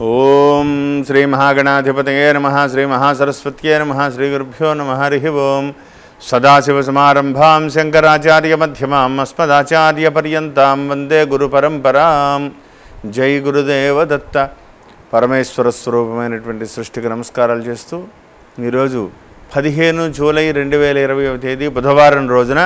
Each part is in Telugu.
ఓం శ్రీ మహాగణాధిపతయే నమః శ్రీ మహాసరస్వత్యే నమః శ్రీ గురుభ్యో నమః హరి ఓం సదాశివసమారంభాం శంకరాచార్యమధ్యమాం అస్మదాచార్యపర్యంతాం వందే గురుపరంపరాం. జై గురుదేవ దత్త. పరమేశ్వర స్వరూపమైనటువంటి సృష్టికి నమస్కారాలు చేస్తూ ఈరోజు 15 జూలై 2020వ తేదీ బుధవారం రోజున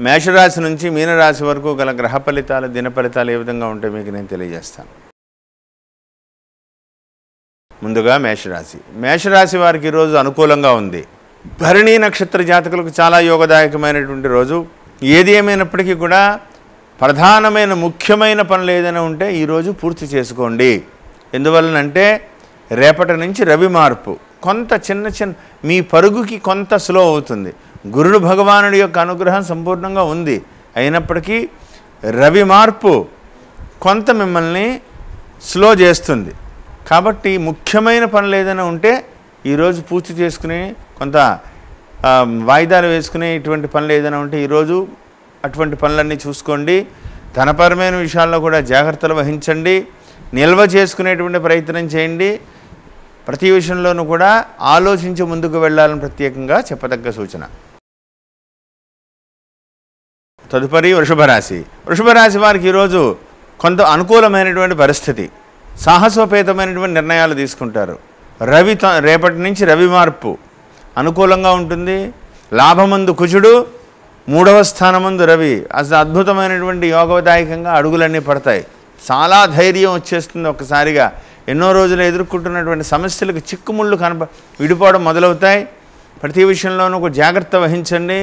మేషరాశి నుంచి మీనరాశి వరకు గల గ్రహ ఫలితాలు, దిన ఫలితాలు ఏ విధంగా ఉంటాయి మీకు నేను తెలియజేస్తాను. ముందుగా మేషరాశి వారికి ఈరోజు అనుకూలంగా ఉంది. భరణి నక్షత్ర జాతకులకు చాలా యోగదాయకమైనటువంటి రోజు. ఏది ఏమైనప్పటికీ కూడా ప్రధానమైన ముఖ్యమైన పనులు ఏదైనా ఉంటే ఈరోజు పూర్తి చేసుకోండి. ఎందువలనంటే రేపటి నుంచి రవి మార్పు కొంత చిన్న మీ పరుగుకి కొంత స్లో అవుతుంది. గురుడు భగవానుడి యొక్క అనుగ్రహం సంపూర్ణంగా ఉంది. అయినప్పటికీ రవి మార్పు కొంత మిమ్మల్ని స్లో చేస్తుంది. కాబట్టి ముఖ్యమైన పనులు ఏదైనా ఉంటే ఈరోజు పూర్తి చేసుకుని కొంత వాయిదాలు వేసుకునే ఇటువంటి పనులు ఏదైనా ఉంటే ఈరోజు అటువంటి పనులన్నీ చూసుకోండి. ధనపరమైన విషయాల్లో కూడా జాగ్రత్తలు వహించండి. నిల్వ చేసుకునేటువంటి ప్రయత్నం చేయండి. ప్రతి విషయంలోనూ కూడా ఆలోచించి ముందుకు వెళ్ళాలని ప్రత్యేకంగా చెప్పదగ్గ సూచన. తదుపరి వృషభరాశి వారికి ఈరోజు కొంత అనుకూలమైనటువంటి పరిస్థితి. సాహసోపేతమైనటువంటి నిర్ణయాలు తీసుకుంటారు. రేపటి నుంచి రవి మార్పు అనుకూలంగా ఉంటుంది. లాభమందు కుజుడు, 3వ స్థానమందు రవి. అసలు అద్భుతమైనటువంటి యోగదాయకంగా అడుగులన్నీ పడతాయి. చాలా ధైర్యం వచ్చేస్తుంది. ఒక్కసారిగా ఎన్నో రోజులు ఎదుర్కొంటున్నటువంటి సమస్యలకు చిక్కుముళ్ళు విడిపోవడం మొదలవుతాయి. ప్రతి విషయంలోనూ ఒక జాగ్రత్త వహించండి.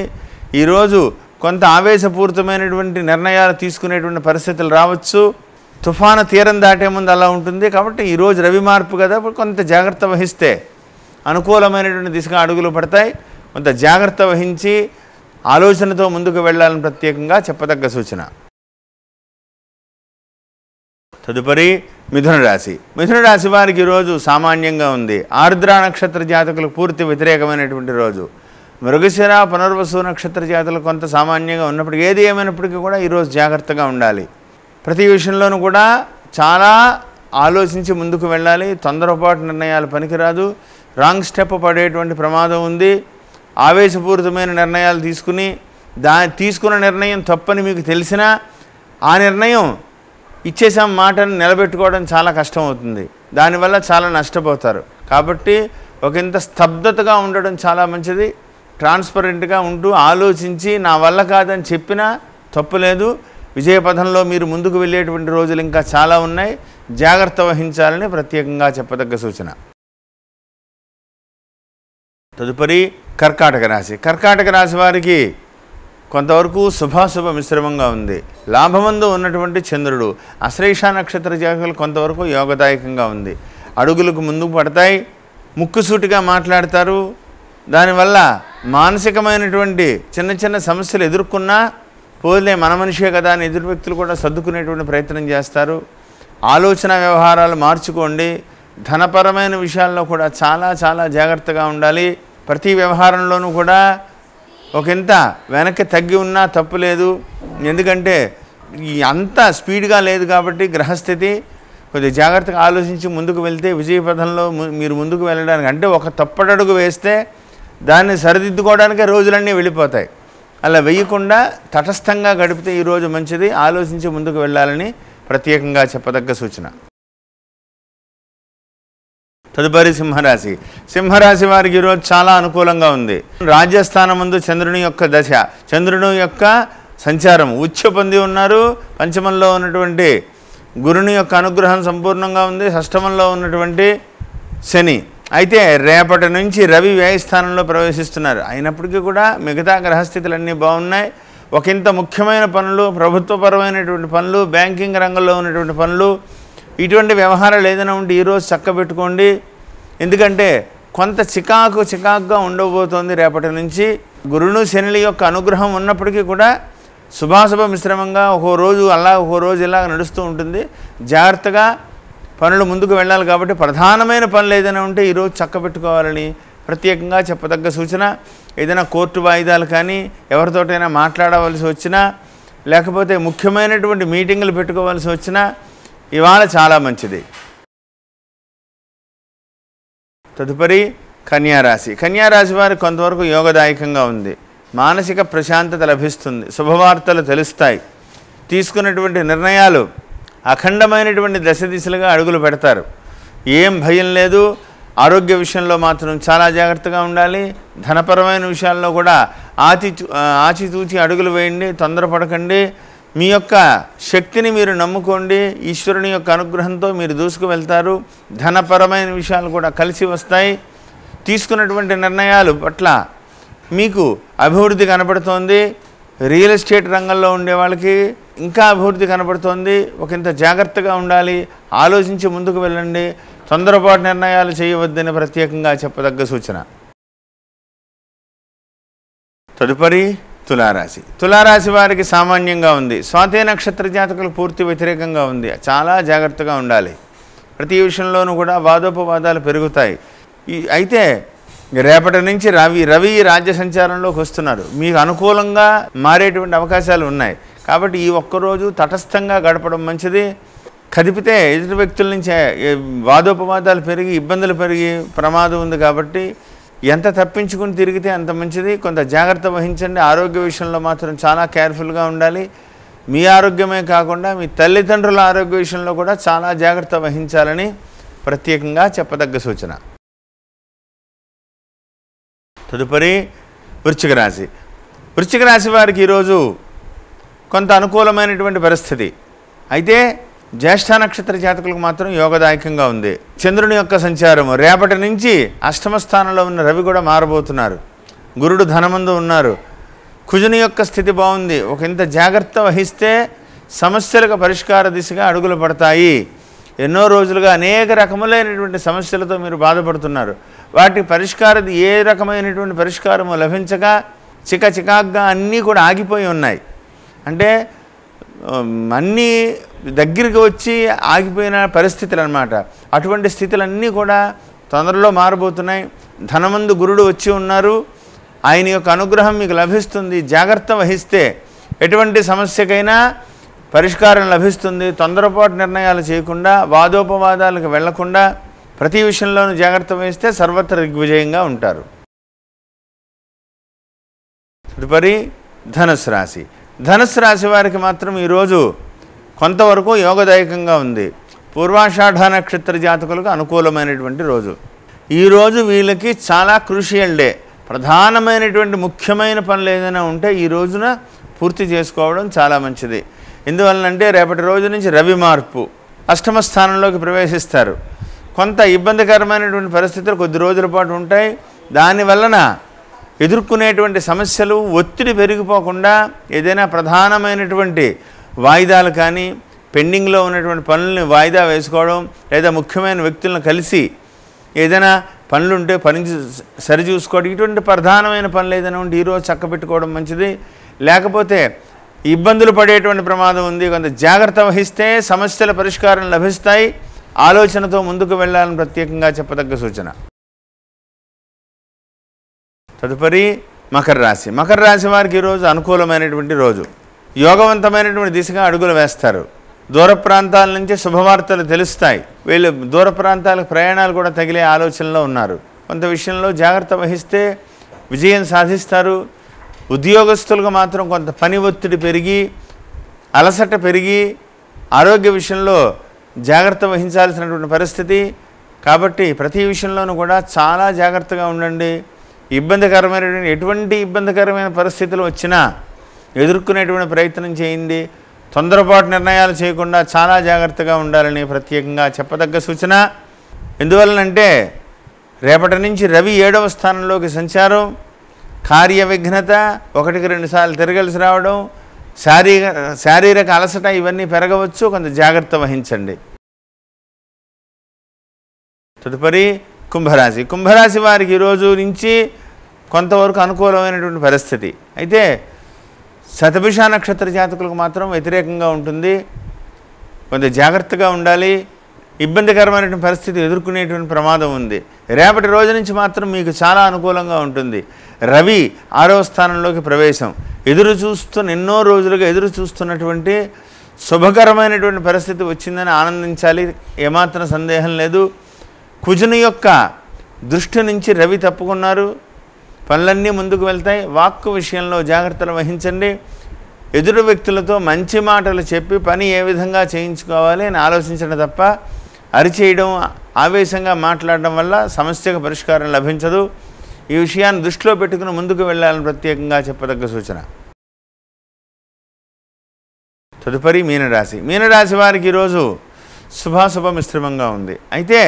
ఈరోజు కొంత ఆవేశపూరితమైనటువంటి నిర్ణయాలు తీసుకునేటువంటి పరిస్థితులు రావచ్చు. తుఫాను తీరం దాటే ముందు అలా ఉంటుంది. కాబట్టి ఈరోజు రవి మార్పు కదా, కొంత జాగ్రత్త వహిస్తే అనుకూలమైనటువంటి దిశగా అడుగులు పడతాయి. కొంత జాగ్రత్త వహించి ఆలోచనతో ముందుకు వెళ్ళాలని ప్రత్యేకంగా చెప్పదగ్గ సూచన. తదుపరి మిథున రాశి వారికి ఈరోజు సామాన్యంగా ఉంది. ఆర్ద్ర నక్షత్ర జాతకులకు పూర్తి వ్యతిరేకమైనటువంటి రోజు. మృగశిర, పునర్వసు నక్షత్ర జాతకులు కొంత సామాన్యంగా ఉన్నప్పటికీ ఏది ఏమైనప్పటికీ కూడా ఈరోజు జాగ్రత్తగా ఉండాలి. ప్రతి విషయంలోనూ కూడా చాలా ఆలోచించి ముందుకు వెళ్ళాలి. తొందరపాటు నిర్ణయాలు పనికిరాదు. రాంగ్ స్టెప్ పడేటువంటి ప్రమాదం ఉంది. ఆవేశపూరితమైన నిర్ణయాలు తీసుకున్న నిర్ణయం తప్పని మీకు తెలిసినా ఆ నిర్ణయం ఇచ్చేసాం మాటను నిలబెట్టుకోవడం చాలా కష్టం అవుతుంది. దానివల్ల చాలా నష్టపోతారు. కాబట్టి ఒకంత స్తబ్దతగా ఉండడం చాలా మంచిది. ట్రాన్స్పరెంట్గా ఉంటూ ఆలోచించి నా వల్ల కాదని చెప్పినా తప్పులేదు. విజయపథంలో మీరు ముందుకు వెళ్ళేటువంటి రోజులు ఇంకా చాలా ఉన్నాయి. జాగ్రత్త వహించాలని ప్రత్యేకంగా చెప్పదగ్గ సూచన. తదుపరి కర్కాటక రాశి వారికి కొంతవరకు శుభాశుభ మిశ్రమంగా ఉంది. లాభమందు ఉన్నటువంటి చంద్రుడు, అశ్లేష నక్షత్ర జాతకులు కొంతవరకు యోగదాయకంగా ఉంది. అడుగులకు ముందుకు పడతాయి. ముక్కుసూటిగా మాట్లాడతారు. దానివల్ల మానసికమైనటువంటి చిన్న సమస్యలు ఎదుర్కొన్నా పోలే మన మనిషే కదా అని ఎదురు వ్యక్తులు కూడా సర్దుకునేటువంటి ప్రయత్నం చేస్తారు. ఆలోచన వ్యవహారాలు మార్చుకోండి. ధనపరమైన విషయాల్లో కూడా చాలా జాగ్రత్తగా ఉండాలి. ప్రతి వ్యవహారంలోనూ కూడా ఒకంత వెనక్కి తగ్గి ఉన్నా తప్పు లేదు. ఎందుకంటే అంత స్పీడ్గా లేదు కాబట్టి గ్రహస్థితి కొద్దిగా జాగ్రత్తగా ఆలోచించి ముందుకు వెళ్తే విజయపథంలో మీరు ముందుకు వెళ్ళడానికి, అంటే ఒక తప్పటడుగు వేస్తే దాన్ని సరిదిద్దుకోవడానికే రోజులన్నీ వెళ్ళిపోతాయి. అలా వేయకుండా తటస్థంగా గడిపితే ఈరోజు మంచిది. ఆలోచించి ముందుకు వెళ్ళాలని ప్రత్యేకంగా చెప్పదగ్గ సూచన. తదుపరి సింహరాశి వారికి ఈరోజు చాలా అనుకూలంగా ఉంది. రాజ్యస్థానం ముందు చంద్రుని యొక్క దశ, చంద్రుని యొక్క సంచారం ఉచ్చ పొంది ఉన్నారు. పంచమంలో ఉన్నటువంటి గురుని యొక్క అనుగ్రహం సంపూర్ణంగా ఉంది. షష్టమంలో ఉన్నటువంటి శని. అయితే రేపటి నుంచి రవి వ్యయస్థానంలో ప్రవేశిస్తున్నారు. అయినప్పటికీ కూడా మిగతా గ్రహస్థితులన్నీ బాగున్నాయి. ఒకంత ముఖ్యమైన పనులు, ప్రభుత్వపరమైనటువంటి పనులు, బ్యాంకింగ్ రంగంలో ఉన్నటువంటి పనులు, ఇటువంటి వ్యవహారాలు ఏదైనా ఉంటే ఈరోజు చక్కబెట్టుకోండి. ఎందుకంటే కొంత చికాకుగా ఉండబోతోంది రేపటి నుంచి. గురుడు శనుల యొక్క అనుగ్రహం ఉన్నప్పటికీ కూడా శుభాశుభ మిశ్రమంగా ఒక్కో రోజు అలా ఒక్కో రోజు ఇలా నడుస్తూ ఉంటుంది. జాగ్రత్తగా పనులు ముందుకు వెళ్ళాలి. కాబట్టి ప్రధానమైన పనులు ఏదైనా ఉంటే ఈరోజు చక్కబెట్టుకోవాలని ప్రత్యేకంగా చెప్పదగ్గ సూచన. ఏదైనా కోర్టు వాయిదాలు కానీ, ఎవరితోటైనా మాట్లాడవలసి వచ్చినా, లేకపోతే ముఖ్యమైనటువంటి మీటింగులు పెట్టుకోవాల్సి వచ్చినా ఇవాళ చాలా మంచిది. తదుపరి కన్యారాశి. కన్యారాశి వారికి కొంతవరకు యోగదాయకంగా ఉంది. మానసిక ప్రశాంతత లభిస్తుంది. శుభవార్తలు తెలుస్తాయి. తీసుకున్నటువంటి నిర్ణయాలు అఖండమైనటువంటి దశ దిశలుగా అడుగులు పెడతారు. ఏం భయం లేదు. ఆరోగ్య విషయంలో మాత్రం చాలా జాగ్రత్తగా ఉండాలి. ధనపరమైన విషయాల్లో కూడా ఆచితూచి అడుగులు వేయండి. తొందరపడకండి. మీ యొక్క శక్తిని మీరు నమ్ముకోండి. ఈశ్వరుని యొక్క అనుగ్రహంతో మీరు దూసుకు వెళ్తారు. ధనపరమైన విషయాలు కూడా కలిసి వస్తాయి. తీసుకున్నటువంటి నిర్ణయాలు పట్ల మీకు అభివృద్ధి కనబడుతోంది. రియల్ ఎస్టేట్ రంగంలో ఉండే వాళ్ళకి ఇంకా అభివృద్ధి కనబడుతోంది. ఒకంత జాగ్రత్తగా ఉండాలి. ఆలోచించి ముందుకు వెళ్ళండి. తొందరపాటు నిర్ణయాలు చేయవద్దని ప్రత్యేకంగా చెప్పదగ్గ సూచన. తదుపరి తులారాశి. తులారాశి వారికి సామాన్యంగా ఉంది. స్వాతి నక్షత్ర జాతకులు పూర్తి వ్యతిరేకంగా ఉంది. చాలా జాగ్రత్తగా ఉండాలి. ప్రతి విషయంలోనూ కూడా వాదోపవాదాలు పెరుగుతాయి. అయితే రేపటి నుంచి రవి రాజ్య సంచారంలోకి వస్తున్నారు. మీకు అనుకూలంగా మారేటువంటి అవకాశాలు ఉన్నాయి. కాబట్టి ఈ ఒక్కరోజు తటస్థంగా గడపడం మంచిది. కదిపితే ఎదుటి వ్యక్తుల నుంచి వాదోపవాదాలు పెరిగి ఇబ్బందులు పెరిగి ప్రమాదం ఉంది. కాబట్టి ఎంత తప్పించుకుని తిరిగితే అంత మంచిది. కొంత జాగ్రత్త వహించండి. ఆరోగ్య విషయంలో మాత్రం చాలా కేర్ఫుల్గా ఉండాలి. మీ ఆరోగ్యమే కాకుండా మీ తల్లిదండ్రుల ఆరోగ్య విషయంలో కూడా చాలా జాగ్రత్త వహించాలని ప్రత్యేకంగా చెప్పదగ్గ సూచన. తదుపరి వృశ్చిక రాశి. వృశ్చిక రాశి వారికి ఈరోజు కొంత అనుకూలమైనటువంటి పరిస్థితి. అయితే జ్యేష్ఠ నక్షత్ర జాతకులకు మాత్రం యోగదాయకంగా ఉంది. చంద్రుని యొక్క సంచారము రేపటి నుంచి అష్టమ స్థానంలో ఉన్న రవి కూడా మారబోతున్నారు. గురుడు ధనమందు ఉన్నారు. కుజుని యొక్క స్థితి బాగుంది. ఒకంత జాగ్రత్త వహిస్తే సమస్యలకు పరిష్కార దిశగా అడుగులు పడతాయి. ఎన్నో రోజులుగా అనేక రకములైనటువంటి సమస్యలతో మీరు బాధపడుతున్నారు. వాటి పరిష్కారం ఏ రకమైనటువంటి పరిష్కారము లభించక చికాగ్గా అన్నీ కూడా ఆగిపోయి ఉన్నాయి. అంటే అన్నీ దగ్గరికి వచ్చి ఆగిపోయిన పరిస్థితులు అన్నమాట. అటువంటి స్థితులన్నీ కూడా తొందరలో మారబోతున్నాయి. ధనమందు గురుడు వచ్చి ఉన్నారు. ఆయన యొక్క అనుగ్రహం మీకు లభిస్తుంది. జాగ్రత్త వహిస్తే ఎటువంటి సమస్యకైనా పరిష్కారం లభిస్తుంది. తొందరపాటు నిర్ణయాలు చేయకుండా వాదోపవాదాలకు వెళ్లకుండా ప్రతి విషయంలోనూ జాగ్రత్త వహిస్తే సర్వత్ర దిగ్విజయంగా ఉంటారు. తదుపరి ధనుస్సు రాశి. ధనుస్సు రాశి వారికి మాత్రం ఈరోజు కొంతవరకు యోగదాయకంగా ఉంది. పూర్వాషాఢ నక్షత్ర జాతకులకు అనుకూలమైనటువంటి రోజు. ఈరోజు వీళ్ళకి చాలా క్రూషియల్ డే. ప్రధానమైనటువంటి ముఖ్యమైన పనులు ఏదైనా ఉంటే ఈ రోజున పూర్తి చేసుకోవడం చాలా మంచిది. ఎందువలనంటే రేపటి రోజు నుంచి రవి మార్పు అష్టమ స్థానంలోకి ప్రవేశిస్తారు. కొంత ఇబ్బందికరమైనటువంటి పరిస్థితులు కొద్ది రోజుల పాటు ఉంటాయి. దానివలన ఎదుర్కొనేటువంటి సమస్యలు ఒత్తిడి పెరిగిపోకుండా ఏదైనా ప్రధానమైనటువంటి వాయిదాలు కానీ పెండింగ్లో ఉన్నటువంటి పనులను వాయిదా వేసుకోవడం, లేదా ముఖ్యమైన వ్యక్తులను కలిసి ఏదైనా పనులుంటే పని సరిచూసుకోవడం, ఇటువంటి ప్రధానమైన పనులు ఏదైనా ఉంటే ఈరోజు చక్కబెట్టుకోవడం మంచిది. లేకపోతే ఇబ్బందులు పడేటువంటి ప్రమాదం ఉంది. కొంత జాగ్రత్త వహిస్తే సమస్యల పరిష్కారం లభిస్తాయి. ఆలోచనతో ముందుకు వెళ్ళాలని ప్రత్యేకంగా చెప్పదగ్గ సూచన. తదుపరి మకర రాశి. మకర రాశి వారికి ఈరోజు అనుకూలమైనటువంటి రోజు. యోగవంతమైనటువంటి దిశగా అడుగులు వేస్తారు. దూర ప్రాంతాల నుంచి శుభవార్తలు తెలుస్తాయి. వీళ్ళు దూర ప్రాంతాలకు ప్రయాణాలు కూడా తగిలే ఆలోచనలో ఉన్నారు. కొంత విషయంలో జాగ్రత్త వహిస్తే విజయం సాధిస్తారు. ఉద్యోగస్తులకు మాత్రం కొంత పని ఒత్తిడి పెరిగి అలసట పెరిగి ఆరోగ్య విషయంలో జాగ్రత్త వహించాల్సినటువంటి పరిస్థితి. కాబట్టి ప్రతి విషయంలోనూ కూడా చాలా జాగ్రత్తగా ఉండండి. ఎటువంటి ఇబ్బందికరమైన పరిస్థితులు వచ్చినా ఎదుర్కొనేటువంటి ప్రయత్నం చేయండి. తొందరపాటు నిర్ణయాలు చేయకుండా చాలా జాగ్రత్తగా ఉండాలని ప్రత్యేకంగా చెప్పదగ్గ సూచన. ఎందువలనంటే రేపటి నుంచి రవి 7వ స్థానంలోకి సంచారం, కార్య విఘ్నత, 1-2 సార్లు తిరగలిసి రావడం, శారీరక అలసట ఇవన్నీ పెరగవచ్చు. కొంత జాగ్రత్త వహించండి. తదుపరి కుంభరాశి. కుంభరాశి వారికి ఈరోజు నుంచి కొంతవరకు అనుకూలమైనటువంటి పరిస్థితి. అయితే శతభిష నక్షత్ర జాతకులకు మాత్రం వ్యతిరేకంగా ఉంటుంది. కొంత జాగ్రత్తగా ఉండాలి. ఇబ్బందికరమైనటువంటి పరిస్థితి ఎదుర్కొనేటువంటి ప్రమాదం ఉంది. రేపటి రోజు నుంచి మాత్రం మీకు చాలా అనుకూలంగా ఉంటుంది. రవి 6వ స్థానంలోకి ప్రవేశం. ఎన్నో రోజులుగా ఎదురు చూస్తున్నటువంటి శుభకరమైనటువంటి పరిస్థితి వచ్చిందని ఆనందించాలి. ఏమాత్రం సందేహం లేదు. కుజుని యొక్క దృష్టి నుంచి రవి తప్పుకున్నారు, పనులన్నీ ముందుకు వెళ్తాయి. వాక్కు విషయంలో జాగ్రత్తలు వహించండి. ఎదురు వ్యక్తులతో మంచి మాటలు చెప్పి పని ఏ విధంగా చేయించుకోవాలి అని ఆలోచించడం తప్ప అరిచేయడం, ఆవేశంగా మాట్లాడడం వల్ల సమస్యకు పరిష్కారం లభించదు. ఈ విషయాన్ని దృష్టిలో పెట్టుకుని ముందుకు వెళ్ళాలని ప్రత్యేకంగా చెప్పదగ్గ సూచన. తదుపరి మీనరాశి. మీనరాశి వారికి ఈరోజు శుభాశుభ మిశ్రమంగా ఉంది. అయితే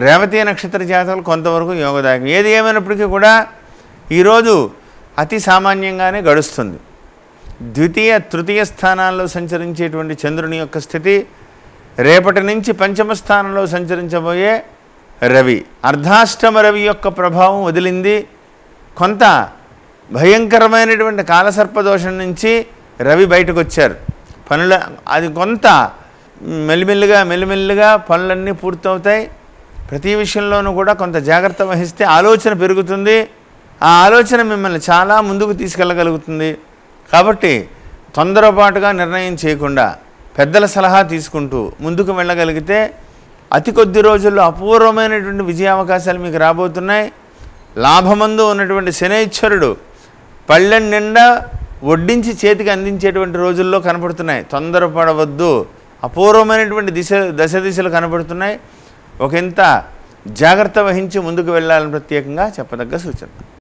రేవతి నక్షత్ర జాతకులు కొంతవరకు యోగదాయకం. ఏది ఏమైనప్పటికీ కూడా ఈరోజు అతి సామాన్యంగానే గడుస్తుంది. ద్వితీయ తృతీయ స్థానాల్లో సంచరించేటువంటి చంద్రుని యొక్క స్థితి, రేపటి నుంచి పంచమ స్థానంలో సంచరించబోయే రవి, అర్ధాష్టమ రవి యొక్క ప్రభావం వదిలింది. కొంత భయంకరమైనటువంటి కాలసర్పదోషం నుంచి రవి బయటకు వచ్చారు. అది కొంత మెల్లిమెల్లిగా పనులన్నీ పూర్తవుతాయి. ప్రతి విషయంలోనూ కూడా కొంత జాగ్రత్త వహిస్తే ఆలోచన పెరుగుతుంది. ఆ ఆలోచన మిమ్మల్ని చాలా ముందుకు తీసుకెళ్ళగలుగుతుంది. కాబట్టి తొందరపాటుగా నిర్ణయం చేయకుండా పెద్దల సలహా తీసుకుంటూ ముందుకు వెళ్ళగలిగితే అతి కొద్ది రోజుల్లో అపూర్వమైనటువంటి విజయావకాశాలు మీకు రాబోతున్నాయి. లాభమందు ఉన్నటువంటి శనైశ్వరుడు పళ్ళెం నిండా వడ్డించి చేతికి అందించేటువంటి రోజుల్లో కనపడుతున్నాయి. తొందరపడవద్దు. అపూర్వమైనటువంటి దశ దిశలు కనపడుతున్నాయి. ఒకంత జాగ్రత్త వహించి ముందుకు వెళ్ళాలని ప్రత్యేకంగా చెప్పదగ్గ సూచన.